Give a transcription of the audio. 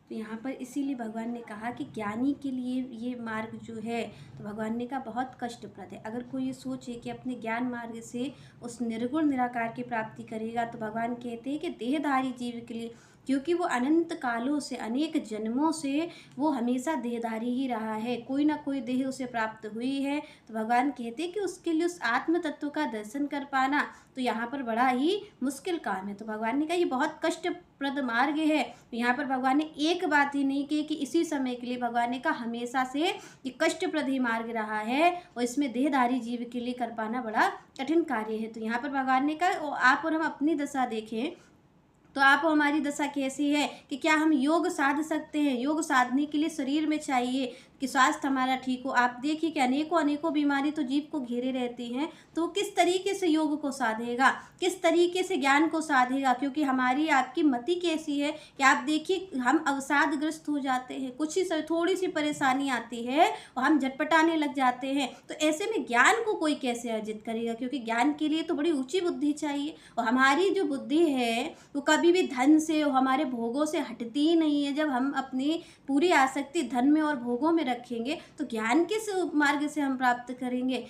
तो यहाँ पर इसीलिए भगवान ने कहा कि ज्ञानी के लिए ये मार्ग जो है, तो भगवान ने कहा बहुत कष्टप्रद है। अगर कोई ये सोचे कि अपने ज्ञान मार्ग से उस निर्गुण निराकार की प्राप्ति करेगा, तो भगवान कहते हैं कि देहधारी जीव के लिए, क्योंकि वो अनंत कालों से, अनेक जन्मों से वो हमेशा देहधारी ही रहा है, कोई ना कोई देह उसे प्राप्त हुई है। तो भगवान कहते हैं कि उसके लिए उस आत्म तत्व का दर्शन कर पाना तो यहाँ पर बड़ा ही मुश्किल काम है। तो भगवान ने कहा ये बहुत कष्टप्रद मार्ग है। तो यहाँ पर भगवान ने एक बात ही नहीं की कि इसी समय के लिए, भगवान ने कहा हमेशा से ये कष्टप्रद ही मार्ग रहा है और इसमें देहधारी जीव के लिए कर पाना बड़ा कठिन कार्य है। तो यहाँ पर भगवान ने कहा आप और हम अपनी दशा देखें, तो आप हमारी दशा कैसी है कि क्या हम योग साध सकते हैं? योग साधने के लिए शरीर में चाहिए कि स्वास्थ्य हमारा ठीक हो। आप देखिए कि अनेकों अनेकों बीमारी तो जीव को घेरे रहती हैं, तो वो किस तरीके से योग को साधेगा, किस तरीके से ज्ञान को साधेगा? क्योंकि हमारी आपकी मति कैसी है कि आप देखिए हम अवसादग्रस्त हो जाते हैं, कुछ ही थोड़ी सी परेशानी आती है और हम झटपटाने लग जाते हैं। तो ऐसे में ज्ञान को कोई कैसे अर्जित करेगा? क्योंकि ज्ञान के लिए तो बड़ी ऊंची बुद्धि चाहिए, और हमारी जो बुद्धि है वो कभी भी धन से और हमारे भोगों से हटती ही नहीं है। जब हम अपनी पूरी आसक्ति धन में और भोगों में रखेंगे तो ज्ञान किस मार्ग से हम प्राप्त करेंगे?